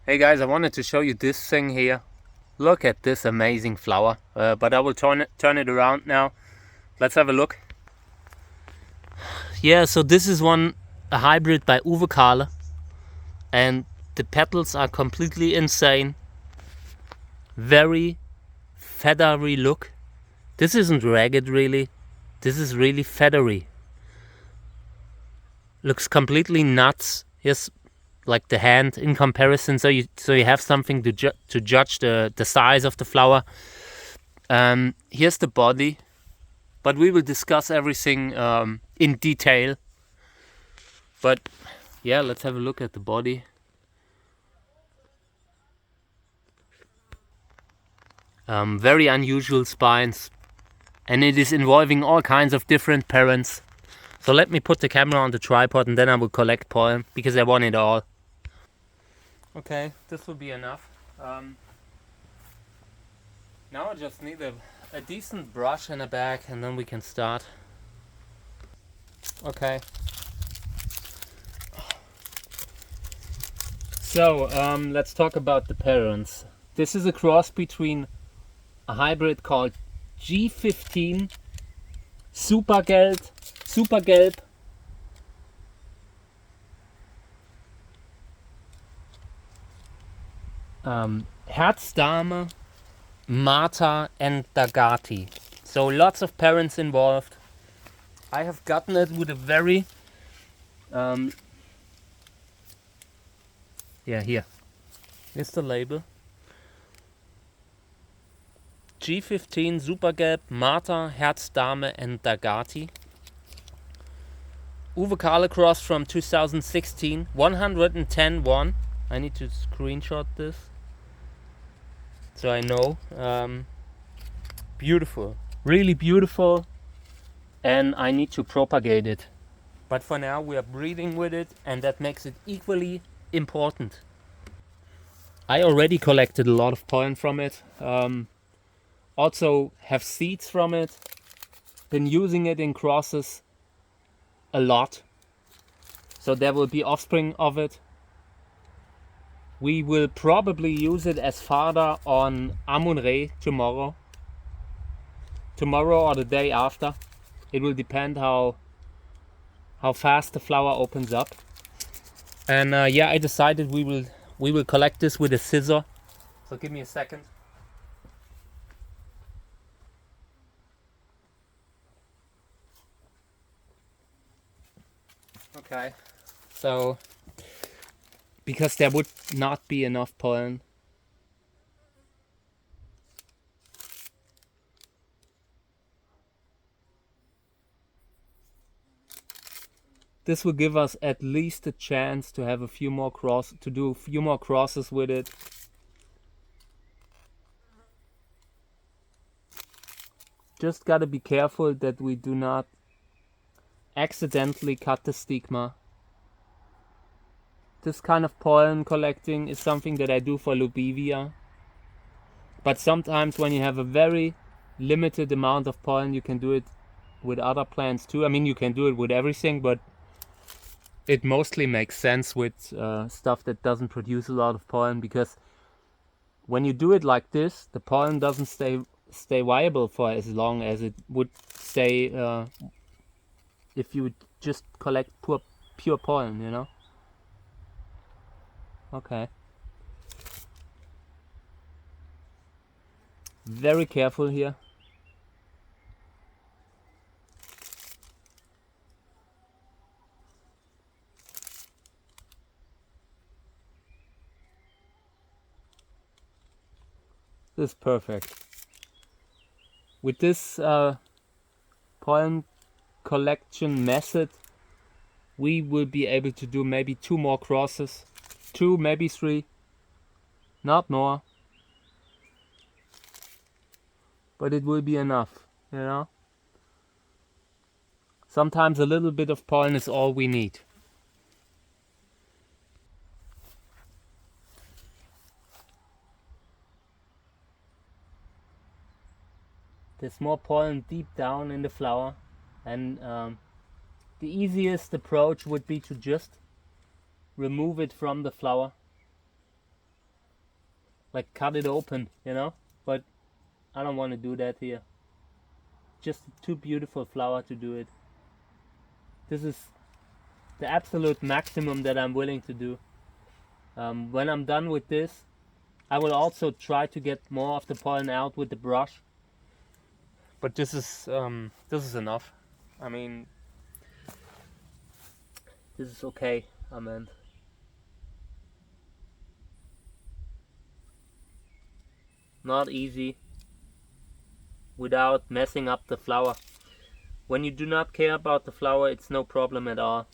Hey guys, I wanted to show you this thing here. Look at this amazing flower. But I will turn it around now. Let's have a look. Yeah, so this is a hybrid by Uwe Kahle. And the petals are completely insane. Very feathery look. This isn't ragged really. This is really feathery. Looks completely nuts. Here's like the hand in comparison, so you have something to judge the size of the flower. Here's the body, but we will discuss everything in detail. But yeah, let's have a look at the body. Very unusual spines, and it is involving all kinds of different parents. So let me put the camera on the tripod and then I will collect pollen, because I want it all. Okay, this will be enough. Now I just need a decent brush and a bag, and then we can start. Okay. So, let's talk about the parents. This is a cross between a hybrid called G15, Super GELB, HERZ, Marta and DAGATI. So lots of parents involved. I have gotten it with a very here is the label. G15, Super GELB, Marta, HERZ, and DAGATI. Uwe Kahle cross from 2016, 110-1. I need to screenshot this so I know. Beautiful, really beautiful, and I need to propagate it. But for now we are breeding with it, and that makes it equally important. I already collected a lot of pollen from it. Also have seeds from it. Been using it in crosses a lot. So there will be offspring of it. We will probably use it as fodder on Amun-Re tomorrow. Tomorrow or the day after. It will depend how fast the flower opens up. And yeah, I decided we will collect this with a scissor. So give me a second. Okay, so because there would not be enough pollen. This will give us at least a chance to have a few more crosses with it. Just gotta be careful that we do not accidentally cut the stigma. This kind of pollen collecting is something that I do for Lubivia. But sometimes when you have a very limited amount of pollen, you can do it with other plants too. I mean, you can do it with everything, but it mostly makes sense with stuff that doesn't produce a lot of pollen, because when you do it like this, the pollen doesn't stay viable for as long as it would stay if you would just collect pure pollen, you know? Okay. Very careful here. This is perfect. With this pollen collection method, we will be able to do maybe 2 more crosses. 2, maybe 3. Not more. But it will be enough, you know? Sometimes a little bit of pollen is all we need. There's more pollen deep down in the flower, and the easiest approach would be to just remove it from the flower. like cut it open, you know, but I don't want to do that here. Just too beautiful flower to do it. This is the absolute maximum that I'm willing to do. When I'm done with this, I will also try to get more of the pollen out with the brush. But this is enough. I mean, this is okay. Amen. Not easy without messing up the flower. When you do not care about the flower, it's no problem at all.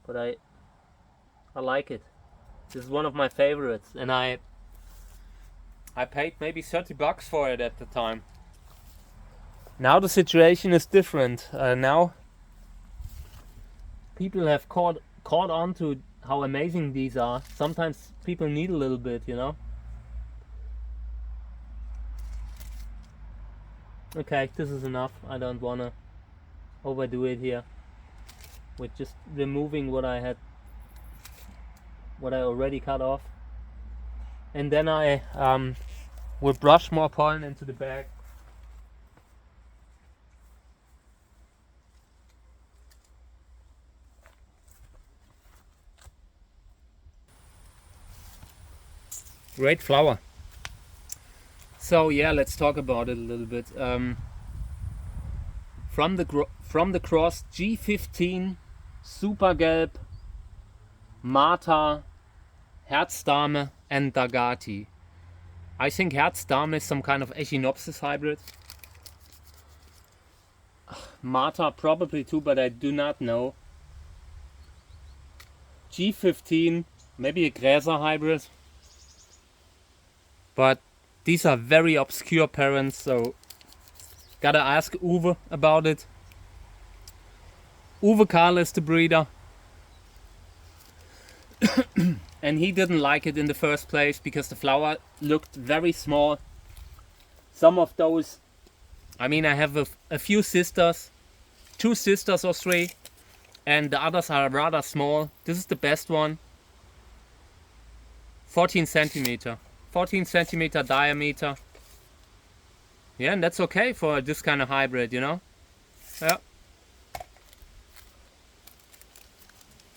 But I like it. This is one of my favorites, and I paid maybe 30 bucks for it at the time. Now the situation is different. Now people have caught on to how amazing these are. Sometimes people need a little bit, you know. Okay, this is enough. I don't wanna overdo it here with just removing what I already cut off, and then I will brush more pollen into the bag. Great flower. So yeah, let's talk about it a little bit. From the cross G15, Super GELB, Martha, HERZ and DAGATI. I think HERZ is some kind of Echinopsis hybrid. Martha probably too, but I do not know. G15, maybe a Gräser hybrid. But these are very obscure parents, so gotta ask Uwe about it. Uwe Kahle is the breeder. And he didn't like it in the first place because the flower looked very small. Some of those, I mean, I have a few sisters, 2 sisters or 3, and the others are rather small. This is the best one. 14 centimeter diameter. Yeah, and that's okay for this kind of hybrid, you know. Yeah.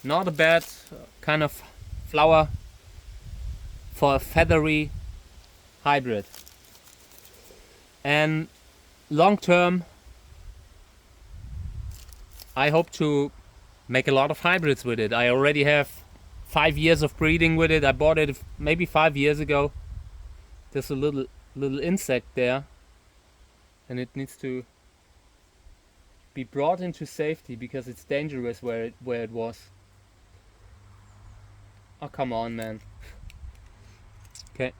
Not a bad kind of flower for a feathery hybrid. And long term, I hope to make a lot of hybrids with it. I already have 5 years of breeding with it. I bought it maybe 5 years ago. There's a little insect there, and it needs to be brought into safety because it's dangerous where it was. Oh, come on, man. Okay.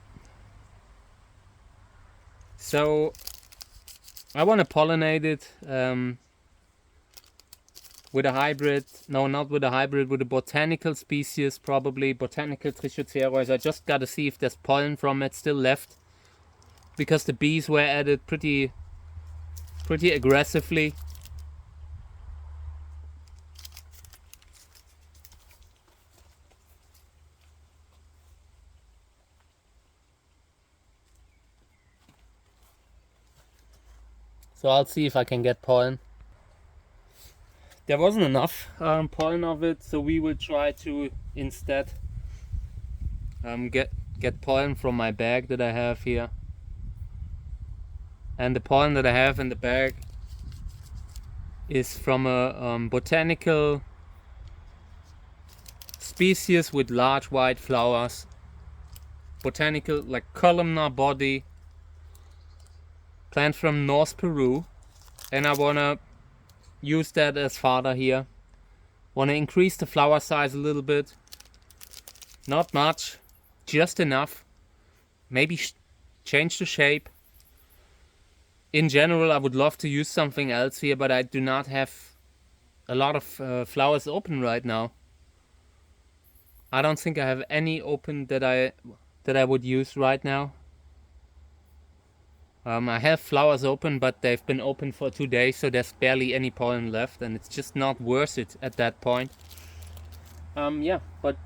So I want to pollinate it with a hybrid. No, not with a hybrid, with a botanical species, probably botanical Trichocereus. I just got to see if there's pollen from it still left, because the bees were at it pretty aggressively. So I'll see if I can get pollen. There wasn't enough pollen of it, so we will try to instead get pollen from my bag that I have here. And the pollen that I have in the bag is from a botanical species with large white flowers. Botanical, like columnar body. Plant from North Peru. And I wanna use that as fodder here. Want to increase the flower size a little bit. Not much, just enough. Maybe change the shape. In general, I would love to use something else here, but I do not have a lot of flowers open right now. I don't think I have any open that I would use right now. I have flowers open, but they've been open for 2 days, so there's barely any pollen left, and it's just not worth it at that point. Yeah, but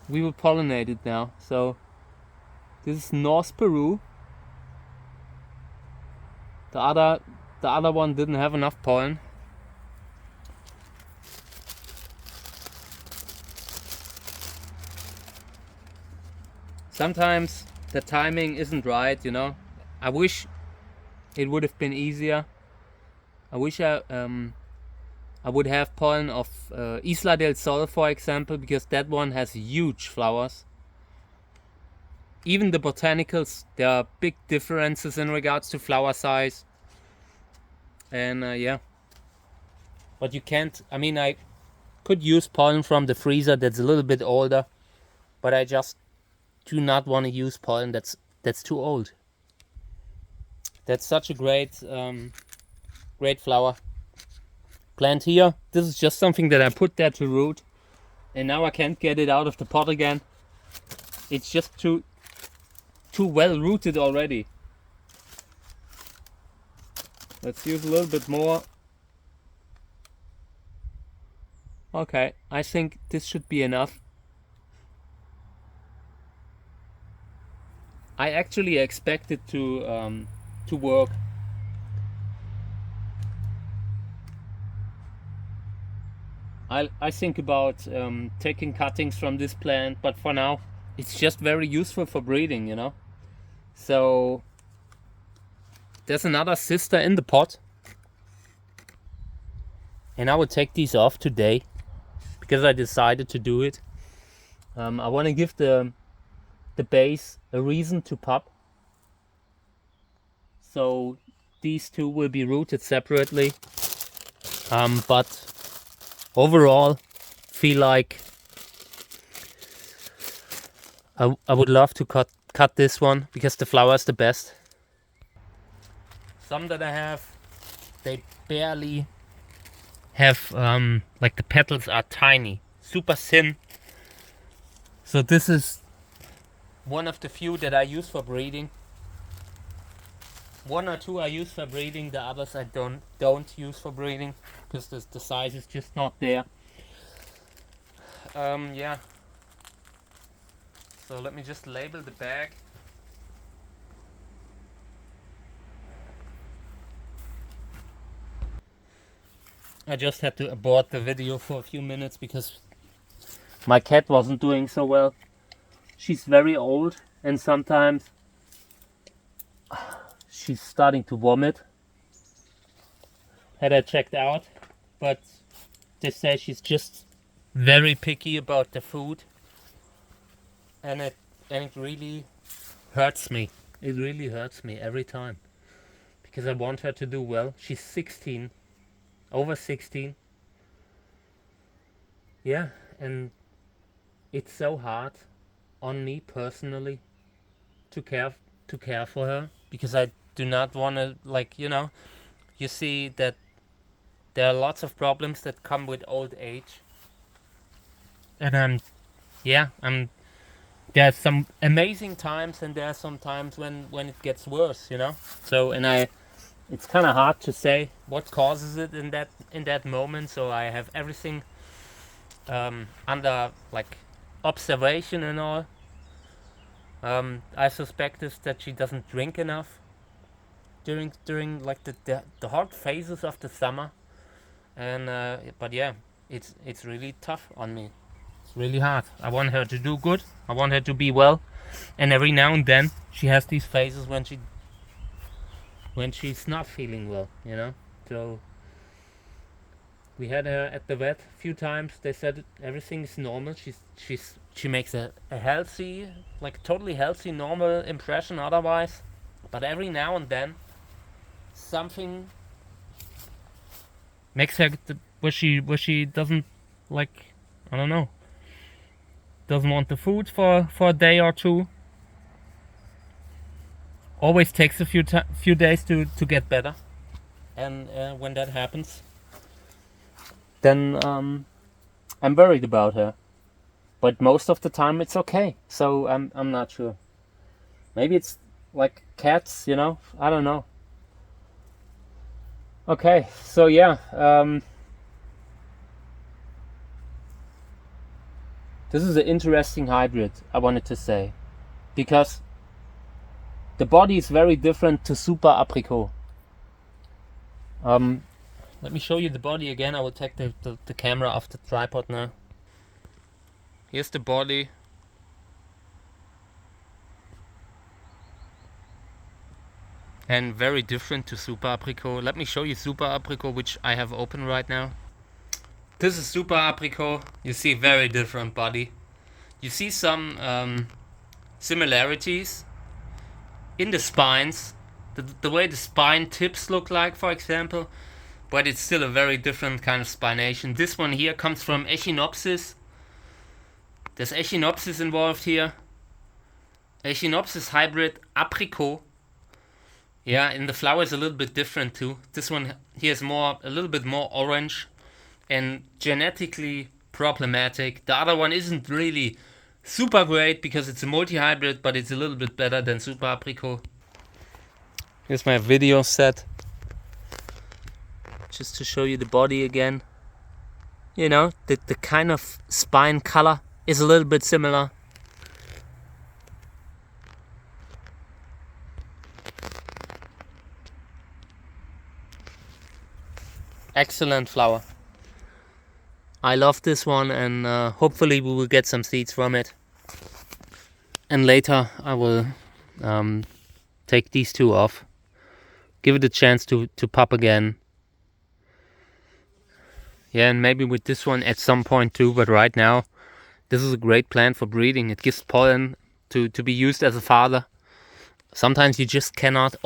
we will pollinate it now. So this is North Peru. The other one didn't have enough pollen. Sometimes the timing isn't right, you know. I wish it would have been easier. I wish I would have pollen of Isla del Sol, for example, because that one has huge flowers. Even the botanicals, there are big differences in regards to flower size. And yeah. But you can't, I mean, I could use pollen from the freezer that's a little bit older, but I just do not want to use pollen that's too old. That's such a great great flower plant here. This is just something that I put there to root, and now I can't get it out of the pot again. It's just too well rooted already. Let's use a little bit more. Okay, I think this should be enough. I actually expect it to work. I think about taking cuttings from this plant, but for now it's just very useful for breeding, you know. So there's another sister in the pot, and I will take these off today because I decided to do it. I want to give the base a reason to pop. So these two will be rooted separately, but overall feel like I would love to cut this one because the flower is the best. Some that I have, they barely have like the petals are tiny, super thin. So this is one of the few that I use for breeding. One or two I use for breeding, the others I don't use for breeding because the size is just not there. Yeah. So let me just label the bag. I just had to abort the video for a few minutes because my cat wasn't doing so well. She's very old and sometimes she's starting to vomit. Had her checked out, but they say she's just very picky about the food, and it really hurts me. It really hurts me every time because I want her to do well. She's 16, over 16. Yeah, and it's so hard on me personally to care for her because I do not want to, like, you know, you see that there are lots of problems that come with old age, and there's some amazing times and there are some times when it gets worse, you know. So it's kind of hard to say what causes it in that moment. So I have everything under like observation and all. I suspect is that she doesn't drink enough during like the hot phases of the summer, and but yeah, it's really tough on me. It's really hard. I want her to do good. I want her to be well, and every now and then she has these phases when she's not feeling well, you know. So we had her at the vet a few times. They said everything is normal. She makes a healthy, like totally healthy, normal impression otherwise, but every now and then something makes her where she doesn't, like, I don't know, doesn't want the food for a day or two. Always takes a few days to get better, and when that happens, then I'm worried about her. But most of the time it's okay. So I'm not sure. Maybe it's like cats, you know. I don't know. Okay, so yeah. This is an interesting hybrid, I wanted to say, because the body is very different to Super Apricot. Let me show you the body again. I will take the camera off the tripod now. Here's the body. And very different to Super Apricot. Let me show you Super Apricot, which I have open right now. This is Super Apricot. You see very different body. You see some similarities in the spines. The way the spine tips look like, for example. But it's still a very different kind of spination. This one here comes from Echinopsis. There's Echinopsis involved here. Echinopsis hybrid Apricot. Yeah, and the flower is a little bit different too. This one here is a little bit more orange and genetically problematic. The other one isn't really super great because it's a multi-hybrid, but it's a little bit better than Super Apricot. Here's my video set. Just to show you the body again. You know, the kind of spine color is a little bit similar. Excellent flower. I love this one, and hopefully we will get some seeds from it. And later I will take these two off, give it a chance to pop again. Yeah, and maybe with this one at some point too, but right now this is a great plant for breeding. It gives pollen to be used as a fodder. Sometimes you just cannot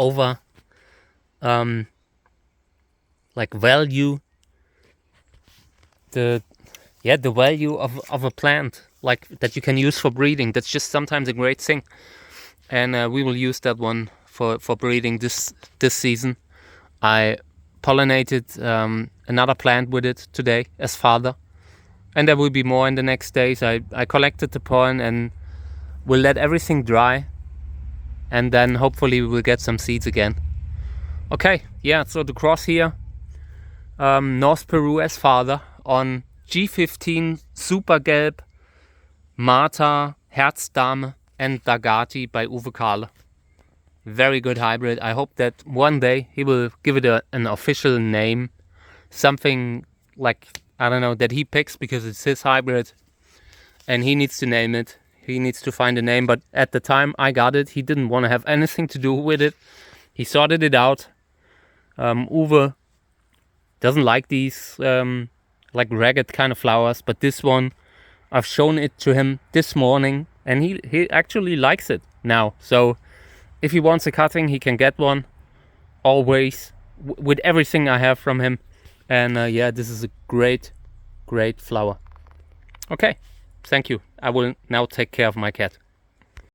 value the value of a plant like that you can use for breeding. That's just sometimes a great thing, and we will use that one for breeding this season. I pollinated another plant with it today as fodder, and there will be more in the next days. I collected the pollen and will let everything dry, and then hopefully we will get some seeds again. Okay, yeah, so the cross here, North Peru as fodder on G15, Super GELB, Marta, HERZ Dame and DAGATI by Uwe Kahle. Very good hybrid. I hope that one day he will give it an official name. Something like, I don't know, that he picks because it's his hybrid and he needs to name it. He needs to find a name, but at the time I got it, he didn't want to have anything to do with it. He sorted it out. Uwe doesn't like these like ragged kind of flowers, but this one, I've shown it to him this morning and he actually likes it now. So if he wants a cutting, he can get one, always, with everything I have from him. And yeah, this is a great flower. Okay, thank you. I will now take care of my cat.